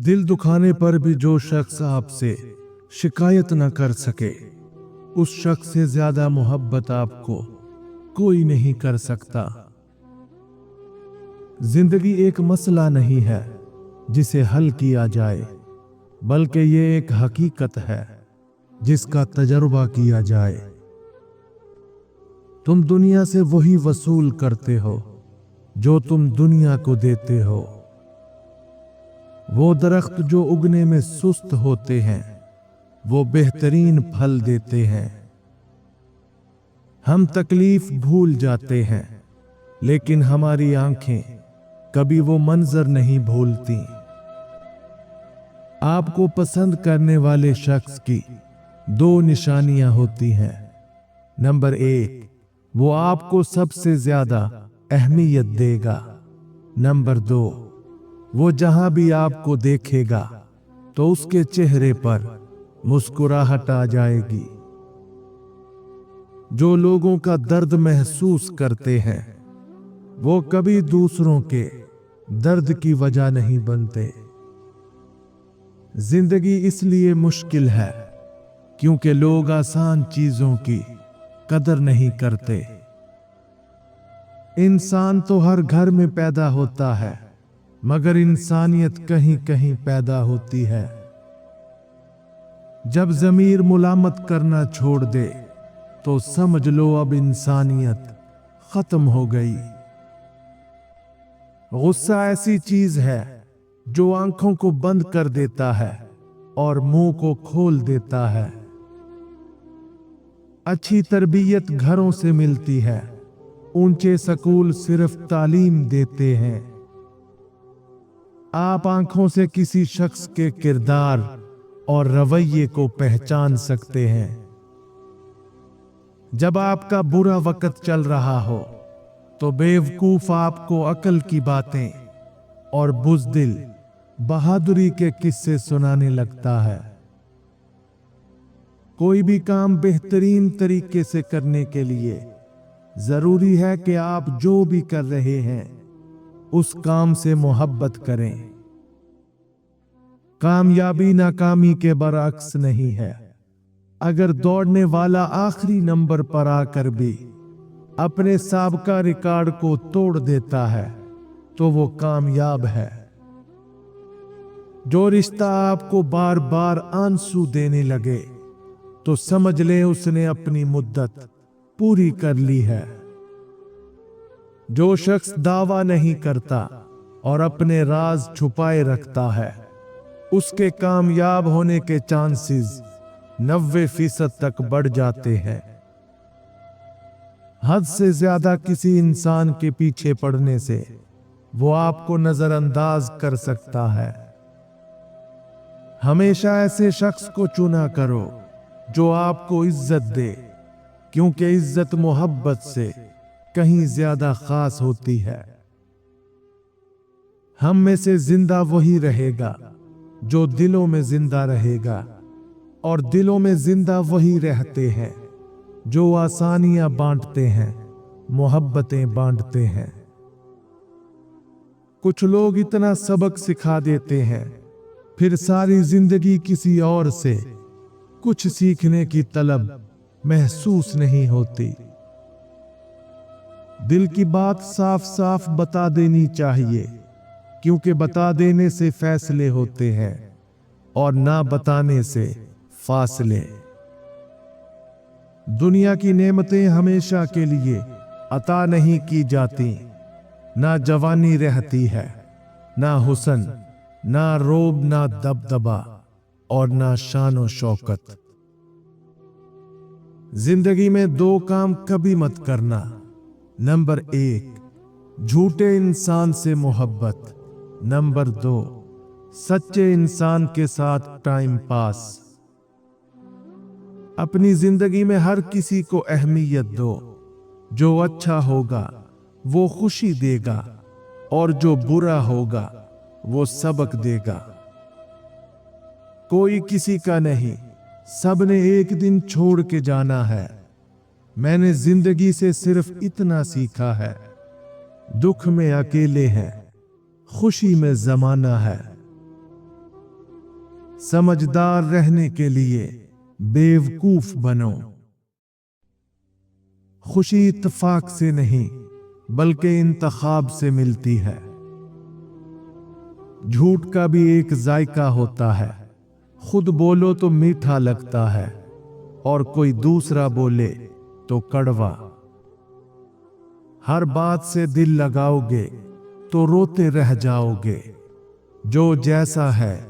दिल दुखाने पर भी जो शख्स आपसे शिकायत न कर सके, उस शख्स से ज्यादा मोहब्बत आपको कोई नहीं कर सकता। जिंदगी एक मसला नहीं है जिसे हल किया जाए, बल्कि ये एक हकीकत है जिसका तजर्बा किया जाए। तुम दुनिया से वही वसूल करते हो जो तुम दुनिया को देते हो। वो दरख्त जो उगने में सुस्त होते हैं, वो बेहतरीन फल देते हैं। हम तकलीफ भूल जाते हैं, लेकिन हमारी आंखें कभी वो मंजर नहीं भूलती। आपको पसंद करने वाले शख्स की दो निशानियां होती हैं। नंबर 1, वो आपको सबसे ज्यादा अहमियत देगा। नंबर 2, वो जहां भी आपको देखेगा तो उसके चेहरे पर मुस्कुराहट आ जाएगी। जो लोगों का दर्द महसूस करते हैं, वो कभी दूसरों के दर्द की वजह नहीं बनते। जिंदगी इसलिए मुश्किल है क्योंकि लोग आसान चीजों की कदर नहीं करते। इंसान तो हर घर में पैदा होता है, मगर इंसानियत कहीं कहीं पैदा होती है। जब ज़मीर मुलामत करना छोड़ दे तो समझ लो अब इंसानियत खत्म हो गई। गुस्सा ऐसी चीज है जो आंखों को बंद कर देता है और मुंह को खोल देता है। अच्छी तरबियत घरों से मिलती है, ऊंचे स्कूल सिर्फ तालीम देते हैं। आप आंखों से किसी शख्स के किरदार और रवैये को पहचान सकते हैं। जब आपका बुरा वक्त चल रहा हो तो बेवकूफ आपको अकल की बातें और बुज़दिल बहादुरी के किस्से सुनाने लगता है। कोई भी काम बेहतरीन तरीके से करने के लिए जरूरी है कि आप जो भी कर रहे हैं उस काम से मोहब्बत करें। कामयाबी नाकामी के बरअक्स नहीं है। अगर दौड़ने वाला आखिरी नंबर पर आकर भी अपने साबका रिकॉर्ड को तोड़ देता है तो वो कामयाब है। जो रिश्ता आपको बार बार आंसू देने लगे तो समझ लें उसने अपनी मुद्दत पूरी कर ली है। जो शख्स दावा नहीं करता और अपने राज छुपाए रखता है, उसके कामयाब होने के चांसेस 90% तक बढ़ जाते हैं। हद से ज्यादा किसी इंसान के पीछे पड़ने से वो आपको नजरअंदाज कर सकता है। हमेशा ऐसे शख्स को चुना करो जो आपको इज्जत दे, क्योंकि इज्जत मोहब्बत से कहीं ज्यादा खास होती है। हम में से जिंदा वही रहेगा जो दिलों में जिंदा रहेगा, और दिलों में जिंदा वही रहते हैं जो आसानियां बांटते हैं, मोहब्बतें बांटते हैं। कुछ लोग इतना सबक सिखा देते हैं, फिर सारी जिंदगी किसी और से कुछ सीखने की तलब महसूस नहीं होती। दिल की बात साफ साफ बता देनी चाहिए, क्योंकि बता देने से फैसले होते हैं और ना बताने से फासले। दुनिया की नेमतें हमेशा के लिए अता नहीं की जाती। ना जवानी रहती है, ना हुस्न, ना रोब, ना दबदबा और ना शानो शौकत। जिंदगी में 2 काम कभी मत करना। नंबर 1, झूठे इंसान से मोहब्बत। नंबर 2, सच्चे इंसान के साथ टाइम पास। अपनी जिंदगी में हर किसी को अहमियत दो। जो अच्छा होगा वो खुशी देगा, और जो बुरा होगा वो सबक देगा। कोई किसी का नहीं, सबने एक दिन छोड़ के जाना है। मैंने जिंदगी से सिर्फ इतना सीखा है, दुख में अकेले हैं, खुशी में जमाना है। समझदार रहने के लिए बेवकूफ बनो। खुशी इत्तेफाक से नहीं बल्कि इंतखाब से मिलती है। झूठ का भी एक जायका होता है, खुद बोलो तो मीठा लगता है और कोई दूसरा बोले तो कड़वा। हर बात से दिल लगाओगे तो रोते रह जाओगे। जो जैसा है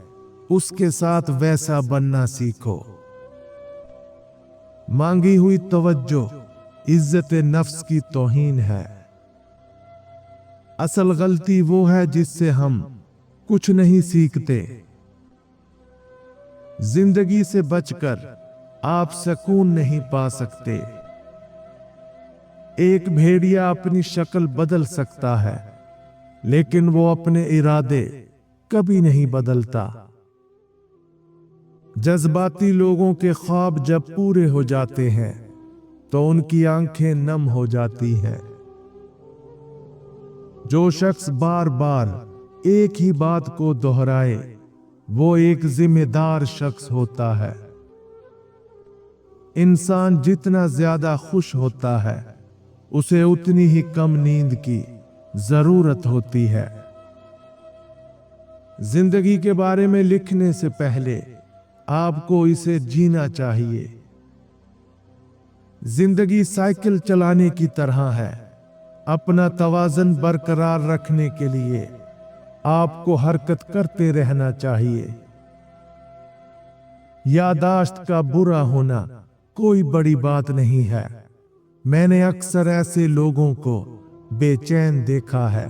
उसके साथ वैसा बनना सीखो। मांगी हुई तवज्जो इज्जत नफ्स की तौहीन है। असल गलती वो है जिससे हम कुछ नहीं सीखते। जिंदगी से बचकर आप सुकून नहीं पा सकते। एक भेड़िया अपनी शक्ल बदल सकता है, लेकिन वो अपने इरादे कभी नहीं बदलता। जज्बाती लोगों के ख्वाब जब पूरे हो जाते हैं तो उनकी आंखें नम हो जाती हैं। जो शख्स बार बार एक ही बात को दोहराए वो एक जिम्मेदार शख्स होता है। इंसान जितना ज्यादा खुश होता है उसे उतनी ही कम नींद की जरूरत होती है। जिंदगी के बारे में लिखने से पहले आपको इसे जीना चाहिए। जिंदगी साइकिल चलाने की तरह है। अपना तवाज़न बरकरार रखने के लिए आपको हरकत करते रहना चाहिए। यादाश्त का बुरा होना कोई बड़ी बात नहीं है। मैंने अक्सर ऐसे लोगों को बेचैन देखा है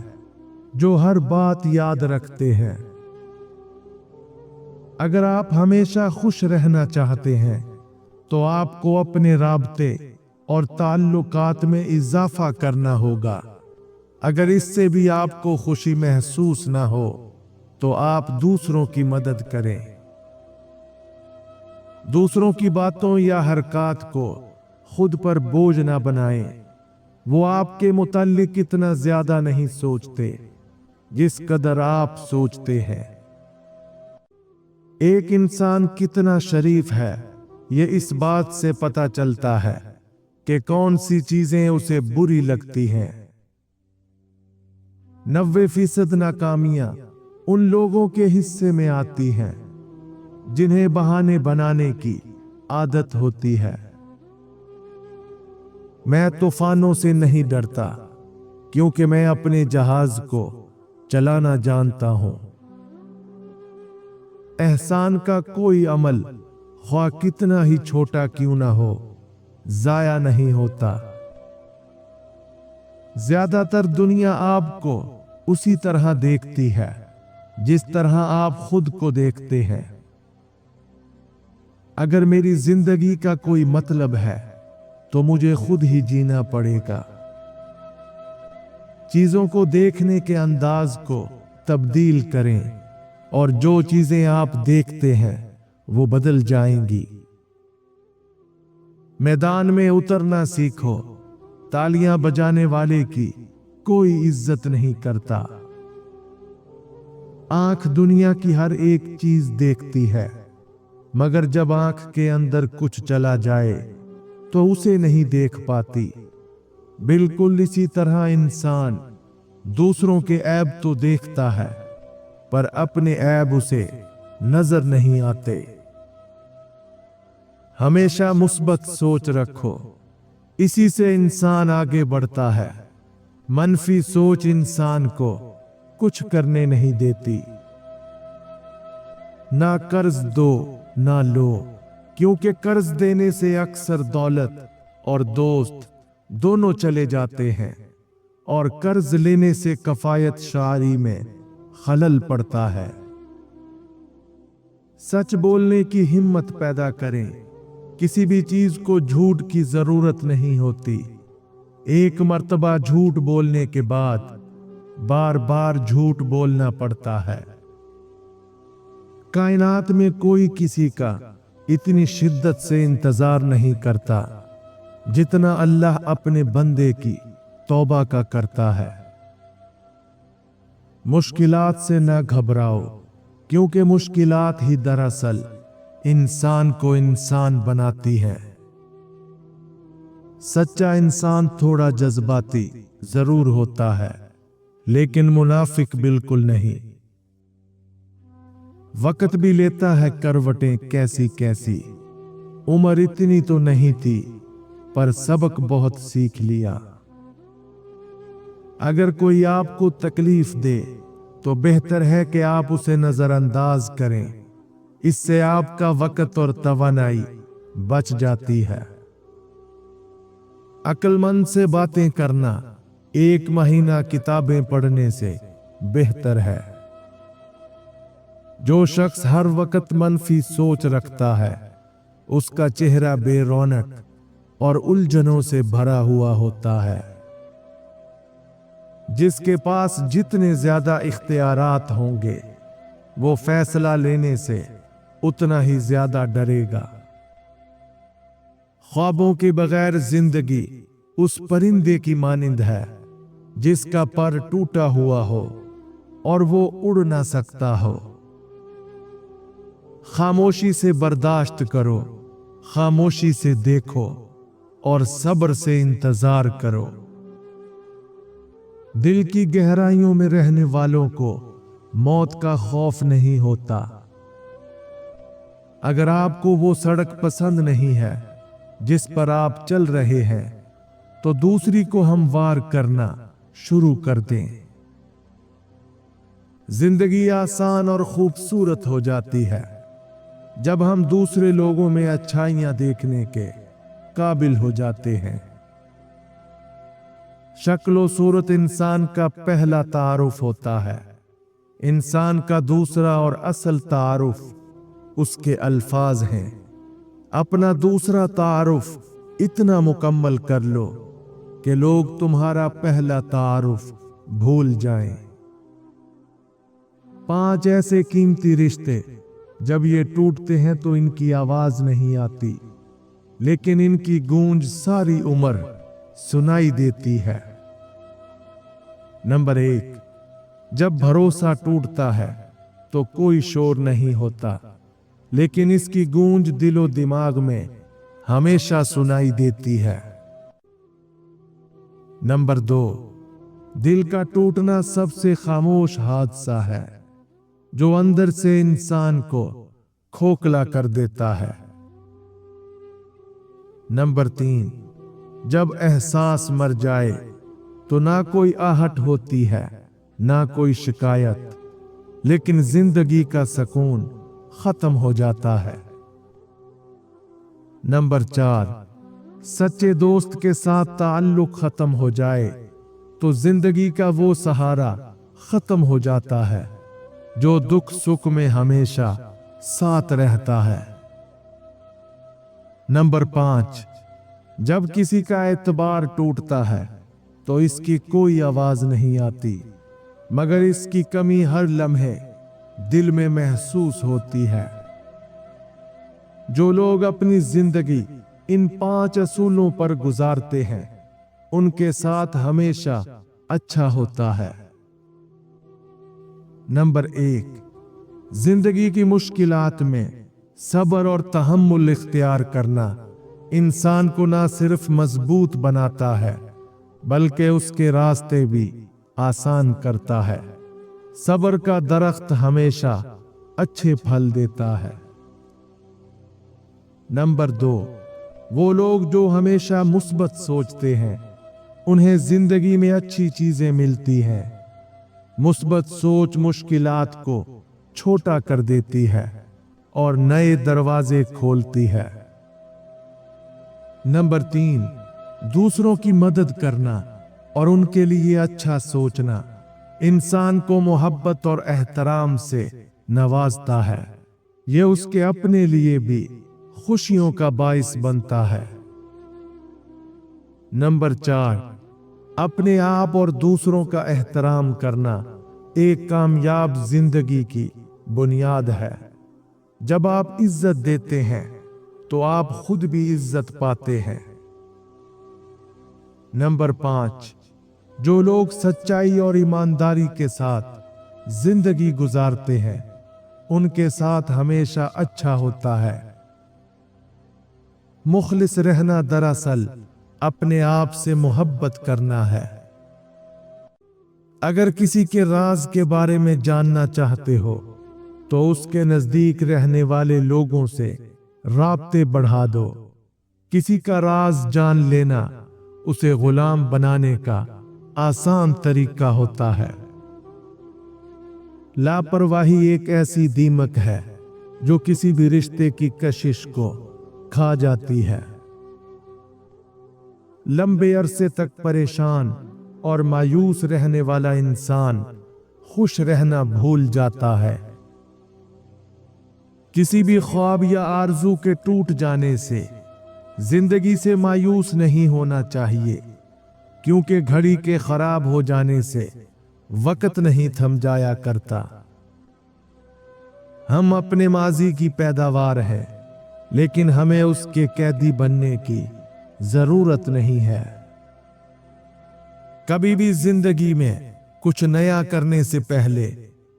जो हर बात याद रखते हैं। अगर आप हमेशा खुश रहना चाहते हैं तो आपको अपने राबते और ताल्लुकात में इजाफा करना होगा। अगर इससे भी आपको खुशी महसूस ना हो तो आप दूसरों की मदद करें। दूसरों की बातों या हरकत को खुद पर बोझ ना बनाएं। वो आपके मुताल्लिक इतना ज्यादा नहीं सोचते जिस कदर आप सोचते हैं। एक इंसान कितना शरीफ है ये इस बात से पता चलता है कि कौन सी चीजें उसे बुरी लगती हैं। 90% नाकामियां उन लोगों के हिस्से में आती हैं जिन्हें बहाने बनाने की आदत होती है। मैं तूफानों से नहीं डरता क्योंकि मैं अपने जहाज को चलाना जानता हूं। एहसान का कोई अमल ख्वाह कितना ही छोटा क्यों ना हो जाया नहीं होता। ज्यादातर दुनिया आपको उसी तरह देखती है जिस तरह आप खुद को देखते हैं। अगर मेरी जिंदगी का कोई मतलब है तो मुझे खुद ही जीना पड़ेगा। चीजों को देखने के अंदाज को तब्दील करें और जो चीजें आप देखते हैं वो बदल जाएंगी। मैदान में उतरना सीखो। तालियां बजाने वाले की कोई इज्जत नहीं करता। आंख दुनिया की हर एक चीज देखती है, मगर जब आंख के अंदर कुछ चला जाए तो उसे नहीं देख पाती। बिल्कुल इसी तरह इंसान दूसरों के ऐब तो देखता है पर अपने ऐब उसे नजर नहीं आते। हमेशा मुस्बत सोच रखो, इसी से इंसान आगे बढ़ता है। मनफी सोच इंसान को कुछ करने नहीं देती। ना कर्ज दो ना लो, क्योंकि कर्ज देने से अक्सर दौलत और दोस्त दोनों चले जाते हैं और कर्ज लेने से कफायत शारी में खलल पड़ता है। सच बोलने की हिम्मत पैदा करें। किसी भी चीज को झूठ की जरूरत नहीं होती। एक मर्तबा झूठ बोलने के बाद बार बार झूठ बोलना पड़ता है। कायनात में कोई किसी का इतनी शिद्दत से इंतजार नहीं करता जितना अल्लाह अपने बंदे की तौबा का करता है। मुश्किलात से न घबराओ, क्योंकि मुश्किलात ही दरअसल इंसान को इंसान बनाती हैं। सच्चा इंसान थोड़ा जज्बाती जरूर होता है, लेकिन मुनाफिक बिल्कुल नहीं। वक्त भी लेता है करवटें कैसी कैसी, उम्र इतनी तो नहीं थी पर सबक बहुत सीख लिया। अगर कोई आपको तकलीफ दे तो बेहतर है कि आप उसे नजरअंदाज करें, इससे आपका वक्त और तवानाई बच जाती है। अक्लमंद से बातें करना 1 महीना किताबें पढ़ने से बेहतर है। जो शख्स हर वक्त मनफी सोच रखता है, उसका चेहरा बेरौनक और उलझनों से भरा हुआ होता है। जिसके पास जितने ज्यादा इख्तियारात होंगे, वो फैसला लेने से उतना ही ज्यादा डरेगा। ख्वाबों के बगैर जिंदगी उस परिंदे की मानिंद है जिसका पर टूटा हुआ हो और वो उड़ ना सकता हो। खामोशी से बर्दाश्त करो, खामोशी से देखो और सब्र से इंतजार करो। दिल की गहराइयों में रहने वालों को मौत का खौफ नहीं होता। अगर आपको वो सड़क पसंद नहीं है जिस पर आप चल रहे हैं, तो दूसरी को हमवार करना शुरू कर दें। जिंदगी आसान और खूबसूरत हो जाती है जब हम दूसरे लोगों में अच्छाइयां देखने के काबिल हो जाते हैं। शक्ल सूरत इंसान का पहला तारुफ होता है। इंसान का दूसरा और असल तारुफ उसके अल्फाज हैं। अपना दूसरा तारुफ इतना मुकम्मल कर लो कि लोग तुम्हारा पहला तारुफ भूल जाएं। 5 ऐसे कीमती रिश्ते जब ये टूटते हैं तो इनकी आवाज नहीं आती, लेकिन इनकी गूंज सारी उम्र सुनाई देती है। नंबर 1, जब भरोसा टूटता है तो कोई शोर नहीं होता, लेकिन इसकी गूंज दिलो दिमाग में हमेशा सुनाई देती है। नंबर 2, दिल का टूटना सबसे खामोश हादसा है जो अंदर से इंसान को खोखला कर देता है। नंबर 3, जब एहसास मर जाए तो ना कोई आहट होती है, ना कोई शिकायत, लेकिन जिंदगी का सुकून खत्म हो जाता है। नंबर 4, सच्चे दोस्त के साथ ताल्लुक खत्म हो जाए तो जिंदगी का वो सहारा खत्म हो जाता है जो दुख सुख में हमेशा साथ रहता है। नंबर 5, जब किसी का एतबार टूटता है तो इसकी कोई आवाज नहीं आती, मगर इसकी कमी हर लम्हे दिल में महसूस होती है। जो लोग अपनी जिंदगी इन 5 असूलों पर गुजारते हैं, उनके साथ हमेशा अच्छा होता है। नंबर 1, जिंदगी की मुश्किलात में सब्र और तहम्मुल इख्तियार करना इंसान को ना सिर्फ मजबूत बनाता है, बल्कि उसके रास्ते भी आसान करता है। सब्र का दरख्त हमेशा अच्छे फल देता है। नंबर 2, वो लोग जो हमेशा मुस्बत सोचते हैं, उन्हें जिंदगी में अच्छी चीजें मिलती हैं। मुस्बत सोच मुश्किलात को छोटा कर देती है और नए दरवाजे खोलती है। नंबर 3, दूसरों की मदद करना और उनके लिए अच्छा सोचना इंसान को मोहब्बत और एहतराम से नवाजता है। यह उसके अपने लिए भी खुशियों का बाइस बनता है। नंबर 4, अपने आप और दूसरों का एहतराम करना एक कामयाब जिंदगी की बुनियाद है। जब आप इज्जत देते हैं तो आप खुद भी इज्जत पाते हैं। नंबर 5, जो लोग सच्चाई और ईमानदारी के साथ जिंदगी गुजारते हैं, उनके साथ हमेशा अच्छा होता है। मुखलिस रहना दरअसल अपने आप से मोहब्बत करना है। अगर किसी के राज के बारे में जानना चाहते हो तो उसके नजदीक रहने वाले लोगों से राब्ते बढ़ा दो। किसी का राज जान लेना उसे गुलाम बनाने का आसान तरीका होता है। लापरवाही एक ऐसी दीमक है जो किसी भी रिश्ते की कशिश को खा जाती है। लंबे अरसे तक परेशान और मायूस रहने वाला इंसान खुश रहना भूल जाता है। किसी भी ख्वाब या आरजू के टूट जाने से जिंदगी से मायूस नहीं होना चाहिए, क्योंकि घड़ी के खराब हो जाने से वक्त नहीं थम जाया करता। हम अपने माजी की पैदावार है, लेकिन हमें उसके कैदी बनने की जरूरत नहीं है। कभी भी जिंदगी में कुछ नया करने से पहले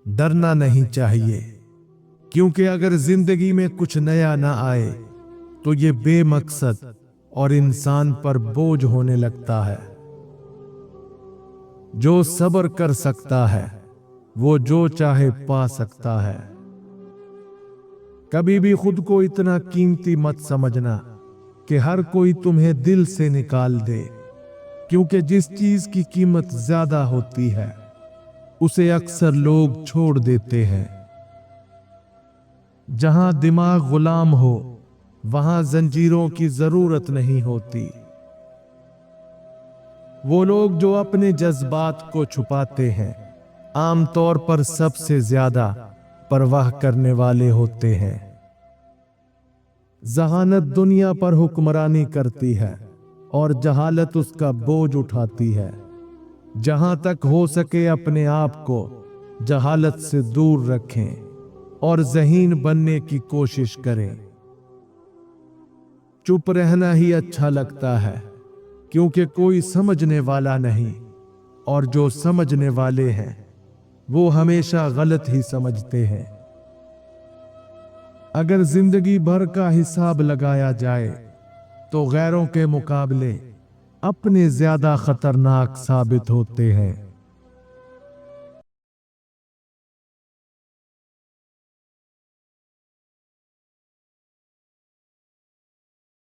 डरना नहीं चाहिए, क्योंकि अगर जिंदगी में कुछ नया ना आए तो ये बेमकसद और इंसान पर बोझ होने लगता है। जो सब्र कर सकता है वो जो चाहे पा सकता है। कभी भी खुद को इतना कीमती मत समझना कि हर कोई तुम्हें दिल से निकाल दे, क्योंकि जिस चीज की कीमत ज्यादा होती है उसे अक्सर लोग छोड़ देते हैं। जहां दिमाग गुलाम हो वहां जंजीरों की जरूरत नहीं होती। वो लोग जो अपने जज्बात को छुपाते हैं आमतौर पर सबसे ज्यादा परवाह करने वाले होते हैं। जहानत दुनिया पर हुक्मरानी करती है और जहालत उसका बोझ उठाती है। जहां तक हो सके अपने आप को जहालत से दूर रखें और ज़हीन बनने की कोशिश करें। चुप रहना ही अच्छा लगता है, क्योंकि कोई समझने वाला नहीं, और जो समझने वाले हैं वो हमेशा गलत ही समझते हैं। अगर जिंदगी भर का हिसाब लगाया जाए तो गैरों के मुकाबले अपने ज्यादा खतरनाक साबित होते हैं।